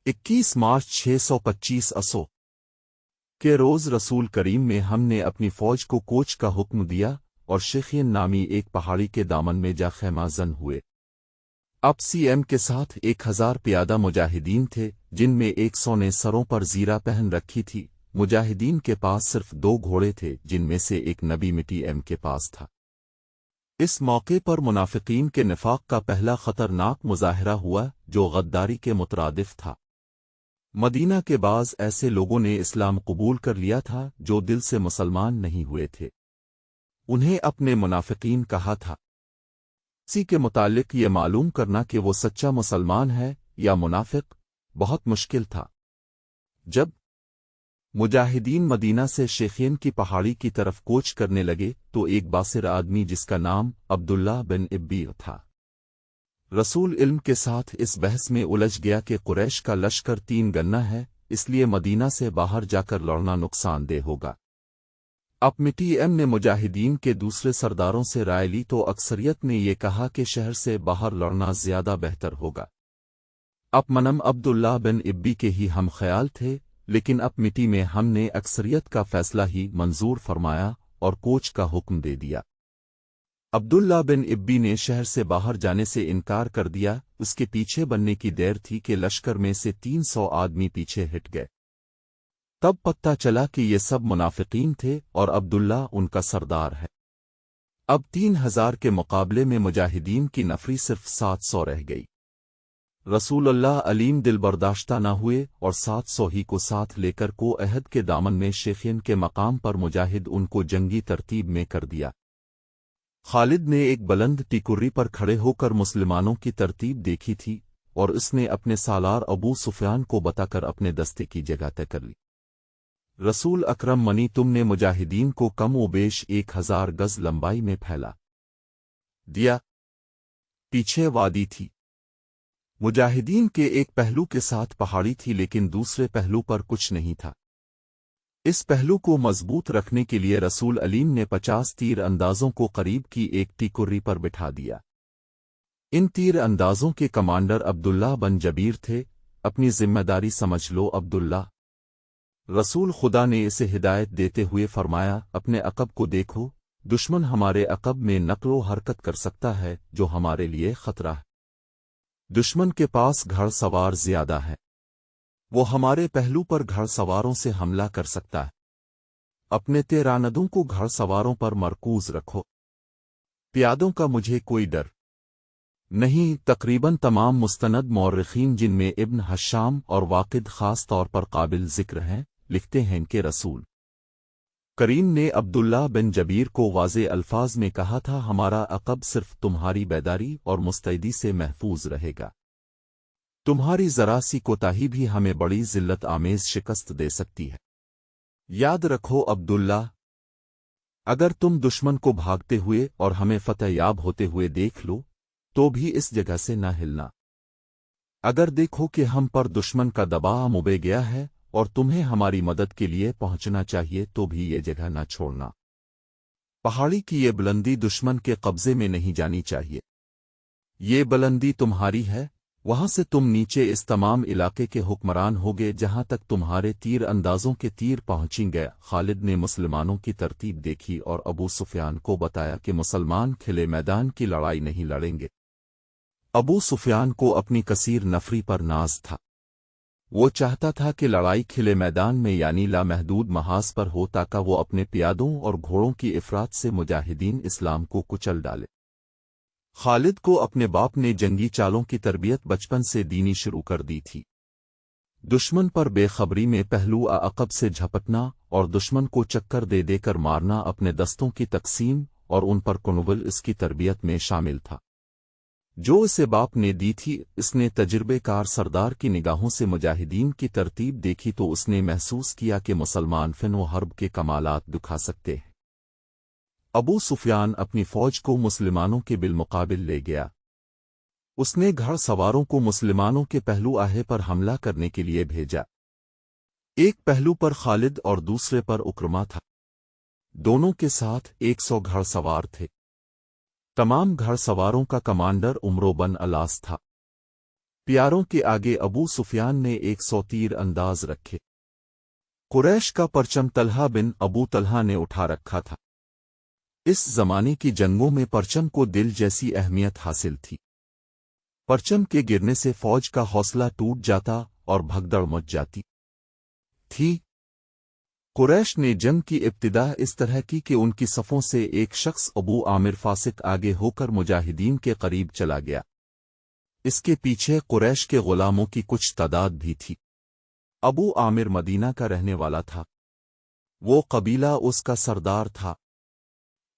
21 مارچ 625 असो के रोज़ रसूल करीम में हमने अपनी फ़ौज को कोच का हुक्म दिया और शेखियन नामी एक पहाड़ी के दामन में जा ख़ैमाज़न हुए। अब सीएम के साथ 1000 प्यादा मुजाहिदीन थे, जिनमें 100 ने सरों पर ज़ीरा पहन रखी थी। मुजाहिदीन के पास सिर्फ 2 घोड़े थे, जिनमें से एक नबी मिटी एम के पास था। इस मौके पर मुनाफिकीन के निफाक का पहला खतरनाक मुजाहिरा हुआ, जो गद्दारी के मुतरादिफ था। मदीना के बाज़ ऐसे लोगों ने इस्लाम कबूल कर लिया था जो दिल से मुसलमान नहीं हुए थे। उन्हें अपने मुनाफिकीन कहा था। किसी के मुतालिक ये मालूम करना कि वो सच्चा मुसलमान है या मुनाफिक बहुत मुश्किल था। जब मुजाहिदीन मदीना से शेखियन की पहाड़ी की तरफ कोच करने लगे तो एक बासिर आदमी जिसका नाम अब्दुल्ला बिन इब्बी था, रसूल इल्म के साथ इस बहस में उलझ गया कि कुरैश का लश्कर 3 गन्ना है, इसलिए मदीना से बाहर जाकर लड़ना नुकसानदेह होगा। अब मिटी एम ने मुजाहिदीन के दूसरे सरदारों से राय ली तो अक्सरियत ने यह कहा कि शहर से बाहर लड़ना ज्यादा बेहतर होगा। अब मनम अब्दुल्ला बिन इब्बी के ही हम ख्याल थे, लेकिन अब मिटी में हमने अक्सरियत का फैसला ही मंजूर फरमाया और कोच का हुक्म दे दिया। अब्दुल्ला बिन इब्बी ने शहर से बाहर जाने से इनकार कर दिया। उसके पीछे बनने की देर थी कि लश्कर में से 300 आदमी पीछे हट गए। तब पता चला कि ये सब मुनाफिकीन थे और अब्दुल्ला उनका सरदार है। अब 3000 के मुकाबले में मुजाहिदीन की नफरी सिर्फ 700 रह गई। रसूलुल्लाह अलीम दिल बर्दाश्ता न हुए और 700 ही को साथ लेकर को अहद के दामन में शेखियन के मकाम पर मुजाहिद उनको जंगी तरतीब में कर दिया। खालिद ने एक बुलंद टिकुर्री पर खड़े होकर मुसलमानों की तरतीब देखी थी और उसने अपने सालार अबू सुफियान को बताकर अपने दस्ते की जगह तय कर ली। रसूल अकरम मनी तुमने मुजाहिदीन को कम व बेश 1000 गज लंबाई में फैला दिया। पीछे वादी थी। मुजाहिदीन के एक पहलू के साथ पहाड़ी थी, लेकिन दूसरे पहलू पर कुछ नहीं था। इस पहलू को मजबूत रखने के लिए रसूल अलीम ने 50 तीर अंदाजों को करीब की एक टिकुर्री पर बिठा दिया। इन तीर अंदाजों के कमांडर अब्दुल्ला बन जबीर थे। अपनी जिम्मेदारी समझ लो अब्दुल्ला। रसूल खुदा ने इसे हिदायत देते हुए फरमाया, अपने अकब को देखो, दुश्मन हमारे अकब में नक्लो हरकत कर सकता है, जो हमारे लिए खतरा है। दुश्मन के पास घड़सवार ज्यादा है, वो हमारे पहलू पर घड़सवारों से हमला कर सकता है। अपने तेरानदों को घड़सवारों पर मरकूज रखो। प्यादों का मुझे कोई डर नहीं। तकरीबन तमाम मुस्तनद मौर्रिखीन, जिनमें इब्न हशाम और वाकिद खास तौर पर काबिल जिक्र हैं, लिखते हैं कि रसूल करीम ने अब्दुल्ला बिन जबीर को वाज़े अल्फाज में कहा था, हमारा अकब सिर्फ तुम्हारी बेदारी और मुस्तैदी से महफूज रहेगा। तुम्हारी जरा सी कोताही भी हमें बड़ी जिल्लत आमेज शिकस्त दे सकती है। याद रखो अब्दुल्ला, अगर तुम दुश्मन को भागते हुए और हमें फतह याब होते हुए देख लो तो भी इस जगह से न हिलना। अगर देखो कि हम पर दुश्मन का दबाव मुबे गया है और तुम्हें हमारी मदद के लिए पहुंचना चाहिए तो भी ये जगह न छोड़ना। पहाड़ी की ये बुलंदी दुश्मन के कब्जे में नहीं जानी चाहिए। ये बुलंदी तुम्हारी है, वहां से तुम नीचे इस तमाम इलाके के हुक्मरान होगे जहां तक तुम्हारे तीर अंदाजों के तीर पहुंचेंगे। खालिद ने मुसलमानों की तरतीब देखी और अबू सुफियान को बताया कि मुसलमान खिले मैदान की लड़ाई नहीं लड़ेंगे। अबू सुफियान को अपनी कसीर नफरी पर नाज था। वो चाहता था कि लड़ाई खिले मैदान में यानी लामहदूद महाज पर हो, ताकि वो अपने प्यादों और घोड़ों की इफरात से मुजाहिदीन इस्लाम को कुचल डाले। खालिद को अपने बाप ने जंगी चालों की तरबियत बचपन से दीनी शुरू कर दी थी। दुश्मन पर बेखबरी में पहलू अकब से झपटना और दुश्मन को चक्कर दे देकर मारना अपने दस्तों की तकसीम और उन पर कुनवल इसकी तरबियत में शामिल था, जो इसे बाप ने दी थी। इसने तजुर्बेकार सरदार की निगाहों से मुजाहिदीन की तरतीब देखी तो उसने महसूस किया कि मुसलमान फ़न व हर्ब के कमालात दिखा सकते हैं। अबू सुफियान अपनी फ़ौज को मुसलमानों के बिलमुकाबिल ले गया। उसने घड़ सवारों को मुसलमानों के पहलू आहे पर हमला करने के लिए भेजा। एक पहलू पर खालिद और दूसरे पर उक्रमा था। दोनों के साथ 100 घड़ सवार थे। तमाम घड़ सवारों का कमांडर उमरो बन अलास था। پیاروں کے آگے ابو سفیان نے 100 تیر انداز رکھے۔ قریش کا پرچم طلحہ بن ابو طلحہ نے اٹھا رکھا تھا۔ اس زمانے کی جنگوں میں پرچم کو دل جیسی اہمیت حاصل تھی۔ پرچم کے گرنے سے فوج کا حوصلہ ٹوٹ جاتا اور بھگدڑ مچ جاتی تھی۔ قریش نے جنگ کی ابتدا اس طرح کی کہ ان کی صفوں سے ایک شخص ابو عامر فاسق آگے ہو کر مجاہدین کے قریب چلا گیا۔ اس کے پیچھے قریش کے غلاموں کی کچھ تعداد بھی تھی۔ ابو عامر مدینہ کا رہنے والا تھا۔ وہ قبیلہ اس کا سردار تھا۔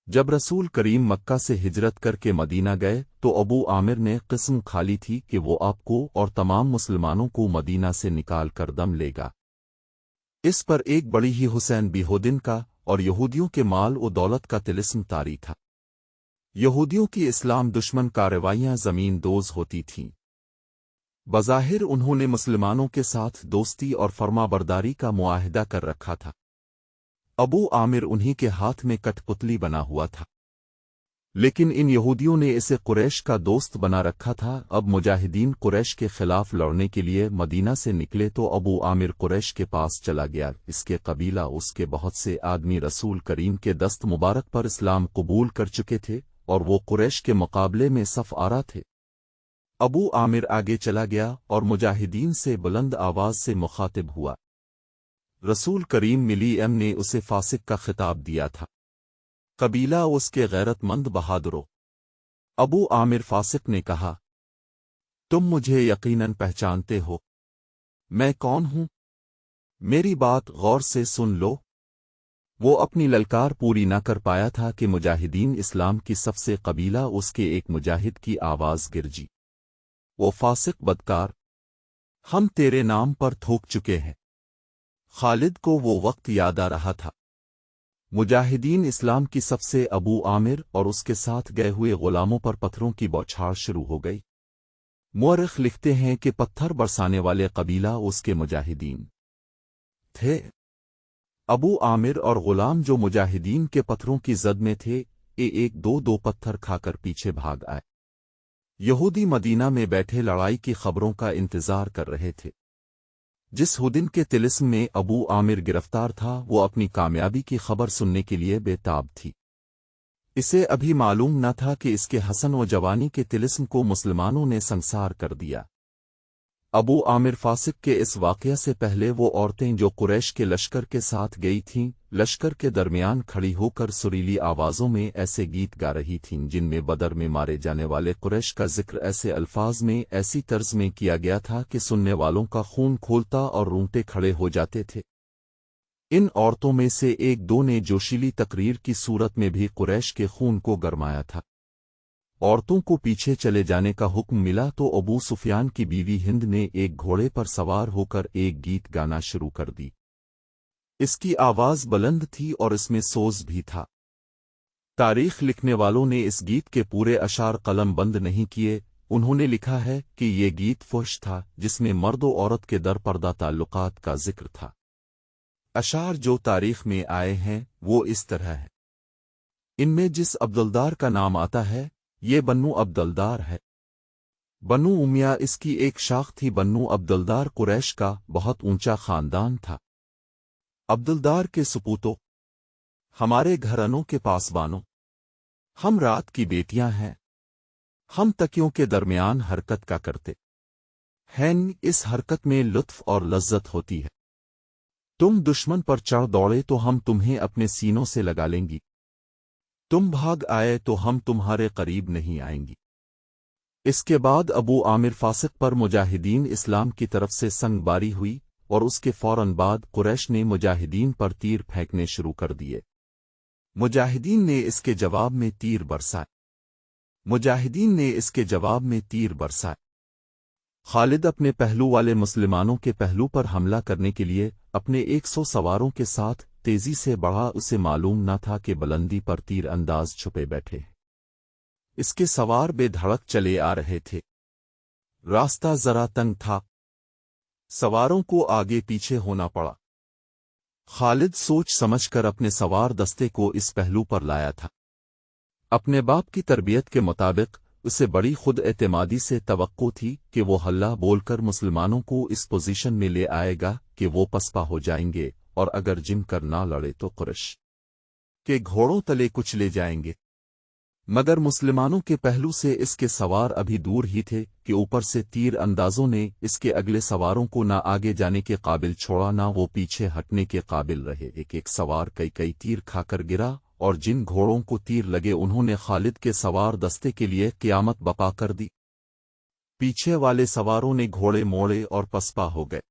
جب رسول کریم مکہ سے ہجرت کر کے مدینہ گئے تو ابو عامر نے قسم کھالی تھی کہ وہ آپ کو اور تمام مسلمانوں کو مدینہ سے نکال کر دم لے گا۔ اس پر ایک بڑی ہی حسین بیہودن کا اور یہودیوں کے مال و دولت کا طلسم طاری تھا۔ یہودیوں کی اسلام دشمن کارروائیاں زمین دوز ہوتی تھیں۔ بظاہر انہوں نے مسلمانوں کے ساتھ دوستی اور فرما برداری کا معاہدہ کر رکھا تھا۔ ابو عامر انہی کے ہاتھ میں کٹ پتلی بنا ہوا تھا، لیکن ان یہودیوں نے اسے قریش کا دوست بنا رکھا تھا۔ اب مجاہدین قریش کے خلاف لڑنے کے لیے مدینہ سے نکلے تو ابو عامر قریش کے پاس چلا گیا۔ اس کے قبیلہ اس کے بہت سے آدمی رسول کریم کے دست مبارک پر اسلام قبول کر چکے تھے اور وہ قریش کے مقابلے میں صف آرا تھے۔ ابو عامر آگے چلا گیا اور مجاہدین سے بلند آواز سے مخاطب ہوا۔ رسول کریم نے اسے فاسق کا خطاب دیا تھا۔ قبیلہ اس کے غیرت مند بہادروں۔ ابو عامر فاسق نے کہا، تم مجھے یقیناً پہچانتے ہو، میں کون ہوں؟ میری بات غور سے سن لو۔ وہ اپنی للکار پوری نہ کر پایا تھا کہ مجاہدین اسلام کی صف سے قبیلہ اس کے ایک مجاہد کی آواز گرجی، وہ فاسق بدکار، ہم تیرے نام پر تھوک چکے ہیں۔ خالد کو وہ وقت یاد آ رہا تھا۔ مجاہدین اسلام کی صف سے ابو عامر اور اس کے ساتھ گئے ہوئے غلاموں پر پتھروں کی بوچھاڑ شروع ہو گئی۔ مورخ لکھتے ہیں کہ پتھر برسانے والے قبیلہ اس کے مجاہدین تھے۔ ابو عامر اور غلام جو مجاہدین کے پتھروں کی زد میں تھے ایک دو پتھر کھا کر پیچھے بھاگ آئے۔ یہودی مدینہ میں بیٹھے لڑائی کی خبروں کا انتظار کر رہے تھے۔ جس ہدن کے طلسم میں ابو عامر گرفتار تھا وہ اپنی کامیابی کی خبر سننے کے لیے بے تاب تھی۔ اسے ابھی معلوم نہ تھا کہ اس کے حسن و جوانی کے طلسم کو مسلمانوں نے سنسار کر دیا۔ ابو عامر فاسق کے اس واقعہ سے پہلے وہ عورتیں جو قریش کے لشکر کے ساتھ گئی تھیں لشکر کے درمیان کھڑی ہو کر سریلی آوازوں میں ایسے گیت گا رہی تھیں جن میں بدر میں مارے جانے والے قریش کا ذکر ایسے الفاظ میں ایسی طرز میں کیا گیا تھا کہ سننے والوں کا خون کھولتا اور رونگٹے کھڑے ہو جاتے تھے۔ ان عورتوں میں سے ایک دو نے جوشیلی تقریر کی صورت میں بھی قریش کے خون کو گرمایا تھا۔ عورتوں کو پیچھے چلے جانے کا حکم ملا تو ابو سفیان کی بیوی ہند نے ایک گھوڑے پر سوار ہو کر ایک گیت گانا شروع کر دی۔ اس کی آواز بلند تھی اور اس میں سوز بھی تھا۔ تاریخ لکھنے والوں نے اس گیت کے پورے اشعار قلم بند نہیں کیے۔ انہوں نے لکھا ہے کہ یہ گیت فحش تھا جس میں مرد و عورت کے در پردہ تعلقات کا ذکر تھا۔ اشعار جو تاریخ میں آئے ہیں وہ اس طرح ہے۔ ان میں جس عبدالدار کا نام آتا ہے یہ بنو عبدالدار ہے۔ بنو امیہ اس کی ایک شاخ تھی۔ بنو عبدالدار قریش کا بہت اونچا خاندان تھا۔ عبدالدار کے سپوتوں، ہمارے گھرانوں کے پاسبانوں، ہم رات کی بیٹیاں ہیں، ہم تکیوں کے درمیان حرکت کا کرتے ہیں۔ اس حرکت میں لطف اور لذت ہوتی ہے۔ تم دشمن پر چڑھ دوڑے تو ہم تمہیں اپنے سینوں سے لگا لیں گی، تم بھاگ آئے تو ہم تمہارے قریب نہیں آئیں گی۔ اس کے بعد ابو عامر فاسق پر مجاہدین اسلام کی طرف سے سنگ باری ہوئی اور اس کے فوراً بعد قریش نے مجاہدین پر تیر پھینکنے شروع کر دیے۔ مجاہدین نے اس کے جواب میں تیر برسائے۔ خالد اپنے پہلو والے مسلمانوں کے پہلو پر حملہ کرنے کے لیے اپنے 100 سواروں کے ساتھ تیزی سے بڑھا۔ اسے معلوم نہ تھا کہ بلندی پر تیر انداز چھپے بیٹھے۔ اس کے سوار بے دھڑک چلے آ رہے تھے۔ راستہ ذرا تنگ تھا، سواروں کو آگے پیچھے ہونا پڑا۔ خالد سوچ سمجھ کر اپنے سوار دستے کو اس پہلو پر لایا تھا۔ اپنے باپ کی تربیت کے مطابق उसे बड़ी खुद एतमादी से तवक्को थी कि वो हल्ला बोलकर मुसलमानों को इस पोजीशन में ले आएगा कि वो पसपा हो जाएंगे और अगर जिम कर ना लड़े तो कुरैश के घोड़ों तले कुछ ले जाएंगे। मगर मुसलमानों के पहलू से इसके सवार अभी दूर ही थे कि ऊपर से तीर अंदाजों ने इसके अगले सवारों को ना आगे जाने के काबिल छोड़ा ना वो पीछे हटने के काबिल रहे। एक एक सवार कई कई तीर खाकर गिरा और जिन घोड़ों को तीर लगे उन्होंने खालिद के सवार दस्ते के लिए क़यामत बपा कर दी। पीछे वाले सवारों ने घोड़े मोड़े और पसपा हो गए।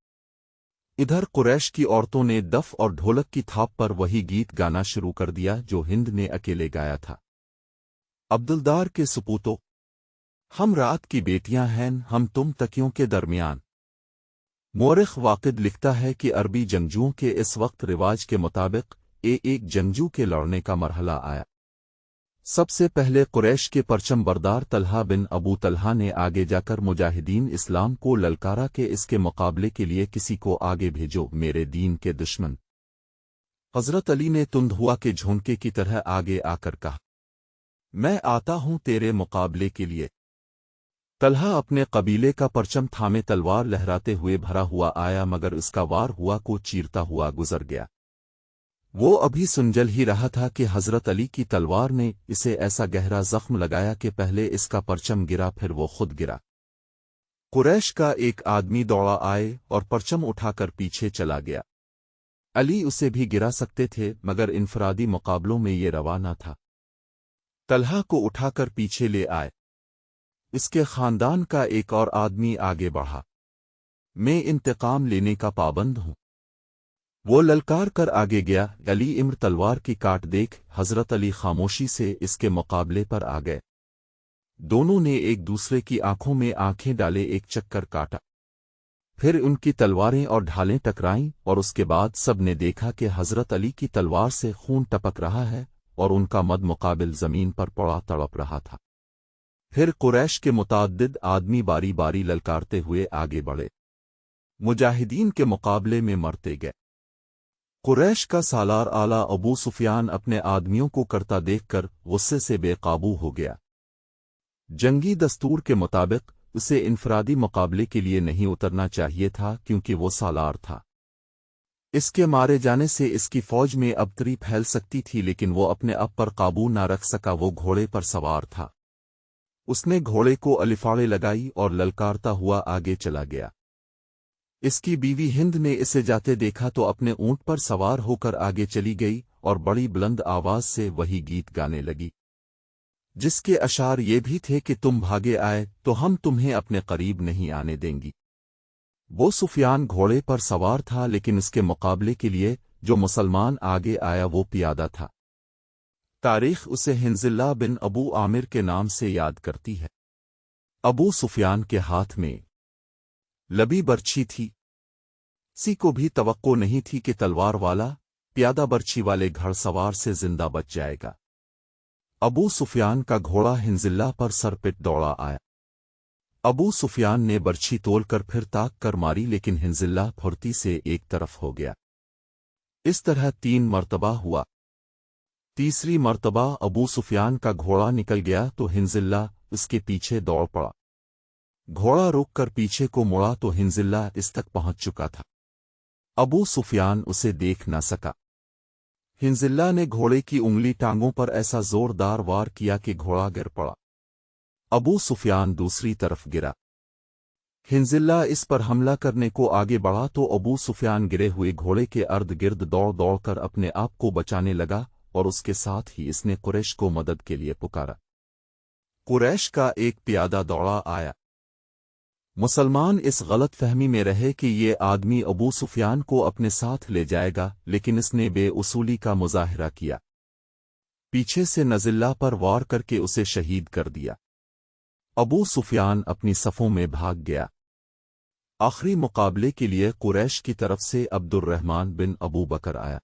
इधर कुरैश की औरतों ने दफ और ढोलक की थाप पर वही गीत गाना शुरू कर दिया जो हिंद ने अकेले गाया था। अब्दुलदार के सपूतो, हम रात की बेटियां हैं, हम तुम तकियों के दरमियान। मोरिख वाकिद लिखता है कि अरबी जंगजुओं के इस वक्त रिवाज के मुताबिक एक जंगजू के लड़ने का मरहला आया। सबसे पहले कुरैश के परचम बरदार तलहा बिन अबू तलहा ने आगे जाकर मुजाहिदीन इस्लाम को ललकारा के इसके मुकाबले के लिए किसी को आगे भेजो, मेरे दीन के दुश्मन। हजरत अली ने तुंदहुआ के झोंके की तरह आगे आकर कहा, मैं आता हूं तेरे मुकाबले के लिए। तलहा अपने कबीले का परचम थामे तलवार लहराते हुए भरा हुआ आया, मगर उसका वार हुआ को चीरता हुआ गुजर गया। वो अभी सुनजल ही रहा था कि हजरत अली की तलवार ने इसे ऐसा गहरा जख्म लगाया कि पहले इसका परचम गिरा, फिर वो खुद गिरा। कुरैश का एक आदमी दौड़ा आए और परचम उठाकर पीछे चला गया। अली उसे भी गिरा सकते थे, मगर इनफरादी मुकाबलों में ये रवा न था। तलहा को उठाकर पीछे ले आए। इसके खानदान का एक और आदमी आगे बढ़ा, मैं इंतकाम लेने का पाबंद हूं। वो ललकार कर आगे गया। अली इम्र तलवार की काट देख हजरत अली खामोशी से इसके मुकाबले पर आ गए। दोनों ने एक दूसरे की आंखों में आंखें डाले एक चक्कर काटा, फिर उनकी तलवारें और ढालें टकराईं और उसके बाद सब ने देखा कि हजरत अली की तलवार से खून टपक रहा है और उनका मद मुकाबिल जमीन पर पड़ा तड़प रहा था। फिर कुरैश के मुताद्दिद आदमी बारी बारी ललकारते हुए आगे बढ़े, मुजाहिदीन के मुकाबले में मरते गए। कुरैश का सालार आला अबू सुफियान अपने आदमियों को करता देखकर गुस्से से बेकाबू हो गया। जंगी दस्तूर के मुताबिक उसे इनफरादी मुकाबले के लिए नहीं उतरना चाहिए था, क्योंकि वो सालार था। इसके मारे जाने से इसकी फौज में अबतरी फैल सकती थी, लेकिन वो अपने आप पर काबू ना रख सका। वो घोड़े पर सवार था। उसने घोड़े को अलिफाड़े लगाई और ललकारता हुआ आगे चला गया। इसकी बीवी हिंद ने इसे जाते देखा तो अपने ऊंट पर सवार होकर आगे चली गई और बड़ी बुलंद आवाज से वही गीत गाने लगी, जिसके अशार ये भी थे कि तुम भागे आए तो हम तुम्हें अपने करीब नहीं आने देंगी। वो सुफियान घोड़े पर सवार था, लेकिन उसके मुकाबले के लिए जो मुसलमान आगे आया वो पियादा था। तारीख उसे हिंजिल्ला बिन अबू आमिर के नाम से याद करती है। अबू सुफियान के हाथ में लबी बर्छी थी। किसी को भी तवक्को नहीं थी कि तलवार वाला प्यादा बर्छी वाले घड़सवार से जिंदा बच जाएगा। अबू सुफियान का घोड़ा हिंजिल्ला पर सरपिट दौड़ा आया। अबू सुफियान ने बर्छी तोलकर फिर ताक कर मारी, लेकिन हिंजिल्ला फुर्ती से एक तरफ हो गया। इस तरह 3 मर्तबा हुआ। तीसरी मर्तबा अबू सुफियान का घोड़ा निकल गया तो हिंजिल्ला उसके पीछे दौड़ पड़ा। घोड़ा रोककर पीछे को मुड़ा तो हिंजिल्ला इस तक पहुंच चुका था। अबू सुफियान उसे देख न सका। हिंजिल्ला ने घोड़े की उंगली टांगों पर ऐसा जोरदार वार किया कि घोड़ा गिर पड़ा। अबू सुफियान दूसरी तरफ गिरा। हिंजिल्ला इस पर हमला करने को आगे बढ़ा तो अबू सुफियान गिरे हुए घोड़े के अर्द गिर्द दौड़ दौड़कर अपने आप को बचाने लगा और उसके साथ ही इसने कुरैश को मदद के लिए पुकारा। कुरैश का एक प्यादा दौड़ा आया। मुसलमान इस गलत फहमी में रहे कि ये आदमी अबू सुफियान को अपने साथ ले जाएगा, लेकिन इसने बेउसूली का मुजाहिरा किया। पीछे से नजिल्ला पर वार करके उसे शहीद कर दिया। अबू सुफियान अपनी सफ़ों में भाग गया। आखिरी मुकाबले के लिए कुरैश की तरफ से अब्दुर्रहमान बिन अबू बकर आया।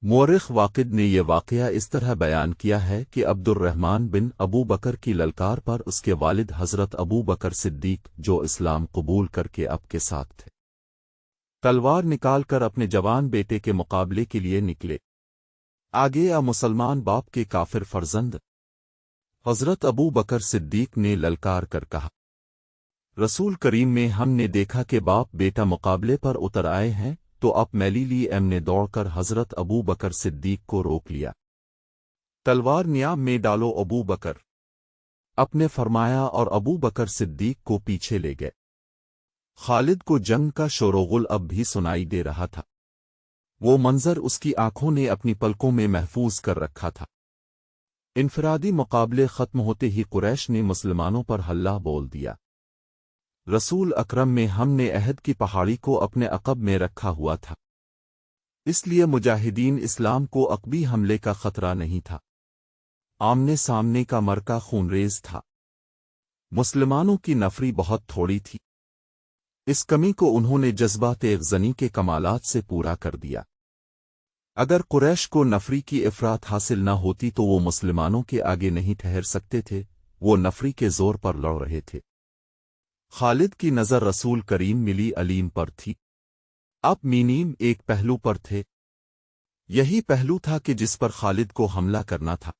मोरिख वाकिद ने यह वाक़या इस तरह बयान किया है कि अब्दुर्रहमान बिन अबू बकर की ललकार पर उसके वालिद हज़रत अबू बकर सिद्दीक, जो इस्लाम कबूल करके अब के साथ थे, तलवार निकालकर अपने जवान बेटे के मुकाबले के लिए निकले। आगे या मुसलमान बाप के काफिर फर्जंद حضرت ابو بکر صدیق نے للکار کر کہا، رسول کریم میں ہم نے دیکھا کہ باپ بیٹا مقابلے پر اتر آئے ہیں، تو اب میلی لی ایم نے دوڑ کر حضرت ابو بکر صدیق کو روک لیا۔ تلوار نیام میں ڈالو ابو بکر، اپ نے فرمایا، اور ابو بکر صدیق کو پیچھے لے گئے۔ خالد کو جنگ کا شور و غل اب بھی سنائی دے رہا تھا۔ وہ منظر اس کی آنکھوں نے اپنی پلکوں میں محفوظ کر رکھا تھا۔ انفرادی مقابلے ختم ہوتے ہی قریش نے مسلمانوں پر حلہ بول دیا۔ رسول اکرم میں ہم نے عہد کی پہاڑی کو اپنے عقب میں رکھا ہوا تھا، اس لیے مجاہدین اسلام کو عقبی حملے کا خطرہ نہیں تھا۔ آمنے سامنے کا مرکہ خونریز تھا۔ مسلمانوں کی نفری بہت تھوڑی تھی، اس کمی کو انہوں نے جذبہ تیغ زنی کے کمالات سے پورا کر دیا۔ اگر قریش کو نفری کی افراط حاصل نہ ہوتی تو وہ مسلمانوں کے آگے نہیں ٹھہر سکتے تھے، وہ نفری کے زور پر لڑ رہے تھے۔ خالد کی نظر رسول کریم ملی علیم پر تھی۔ اب مینیم ایک پہلو پر تھے، یہی پہلو تھا کہ جس پر خالد کو حملہ کرنا تھا۔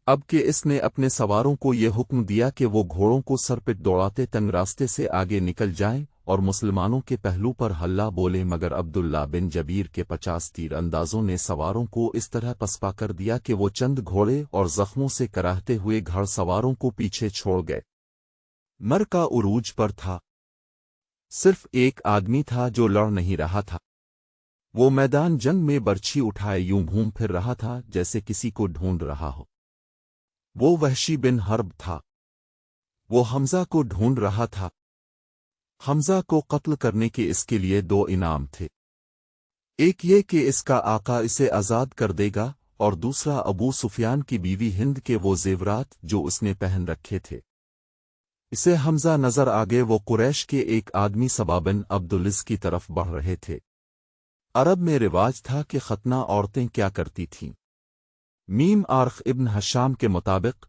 اب کہ اس نے اپنے سواروں کو یہ حکم دیا کہ وہ گھوڑوں کو سر پٹ دوڑاتے تنگ راستے سے آگے نکل جائیں اور مسلمانوں کے پہلو پر حلہ بولیں، مگر عبداللہ بن جبیر کے 50 تیر اندازوں نے سواروں کو اس طرح پسپا کر دیا کہ وہ چند گھوڑے اور زخموں سے کراہتے ہوئے گھڑ سواروں کو پیچھے چھوڑ گئے۔ مر کا عروج پر تھا، صرف ایک آدمی تھا جو لڑ نہیں رہا تھا۔ وہ میدان جنگ میں برچھی اٹھائے یوں گھوم پھر رہا تھا جیسے کسی کو ڈھونڈ رہا ہو۔ وہ وحشی بن حرب تھا۔ وہ حمزہ کو ڈھونڈ رہا تھا۔ حمزہ کو قتل کرنے کے اس کے لیے 2 انعام تھے، ایک یہ کہ اس کا آقا اسے آزاد کر دے گا، اور دوسرا ابو سفیان کی بیوی ہند کے وہ زیورات جو اس نے پہن رکھے تھے۔ اسے حمزہ نظر آگے وہ قریش کے ایک آدمی سبا بن عبدالعز کی طرف بڑھ رہے تھے۔ عرب میں رواج تھا کہ ختنہ عورتیں کیا کرتی تھیں۔ میم آرخ ابن حشام کے مطابق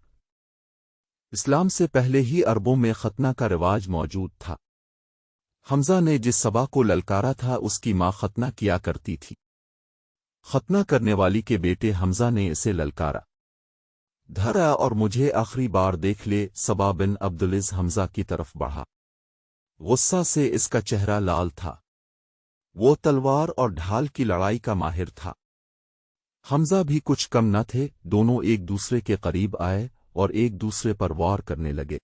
اسلام سے پہلے ہی عربوں میں ختنہ کا رواج موجود تھا۔ حمزہ نے جس سبا کو للکارا تھا اس کی ماں ختنہ کیا کرتی تھی۔ ختنہ کرنے والی کے بیٹے حمزہ نے اسے للکارا، دھرا اور مجھے آخری بار دیکھ لے۔ سبا بن عبدالعز حمزہ کی طرف بڑھا، غصہ سے اس کا چہرہ لال تھا۔ وہ تلوار اور ڈھال کی لڑائی کا ماہر تھا۔ حمزہ بھی کچھ کم نہ تھے، دونوں ایک دوسرے کے قریب آئے اور ایک دوسرے پر وار کرنے لگے۔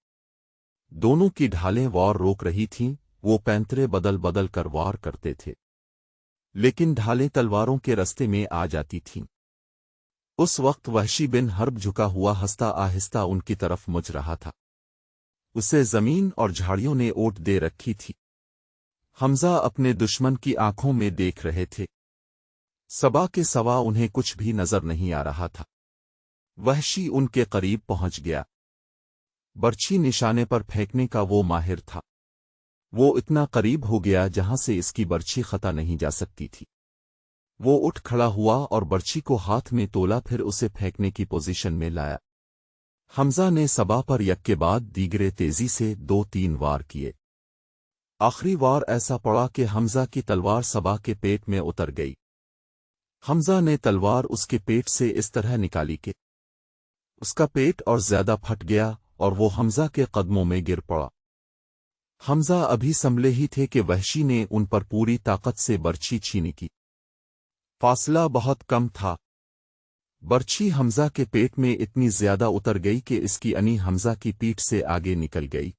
دونوں کی ڈھالیں وار روک رہی تھیں، وہ پینترے بدل بدل کر وار کرتے تھے، لیکن ڈھالیں تلواروں کے رستے میں آ جاتی تھیں۔ اس وقت وحشی بن حرب جھکا ہوا ہنستا آہستہ ان کی طرف مڑ رہا تھا۔ اسے زمین اور جھاڑیوں نے اوٹ دے رکھی تھی۔ حمزہ اپنے دشمن کی آنکھوں میں دیکھ رہے تھے، سبا کے سوا انہیں کچھ بھی نظر نہیں آ رہا تھا۔ وحشی ان کے قریب پہنچ گیا۔ برچھی نشانے پر پھینکنے کا وہ ماہر تھا۔ وہ اتنا قریب ہو گیا جہاں سے اس کی برچھی خطا نہیں جا سکتی تھی۔ وہ اٹھ کھڑا ہوا اور برچھی کو ہاتھ میں تولا، پھر اسے پھینکنے کی پوزیشن میں لایا۔ حمزہ نے سبا پر یک کے بعد دیگرے تیزی سے 2-3 وار کیے۔ آخری وار ایسا پڑا کہ حمزہ کی تلوار سبا کے پیٹ میں اتر گئی۔ حمزہ نے تلوار اس کے پیٹ سے اس طرح نکالی کہ اس کا پیٹ اور زیادہ پھٹ گیا اور وہ حمزہ کے قدموں میں گر پڑا۔ حمزہ ابھی سنبھلے ہی تھے کہ وحشی نے ان پر پوری طاقت سے برچھی چھینی کی۔ فاصلہ بہت کم تھا۔ برچھی حمزہ کے پیٹ میں اتنی زیادہ اتر گئی کہ اس کی انی حمزہ کی پیٹھ سے آگے نکل گئی۔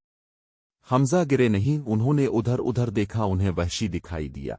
حمزہ گرے نہیں، انہوں نے ادھر ادھر دیکھا، انہیں وحشی دکھائی دیا۔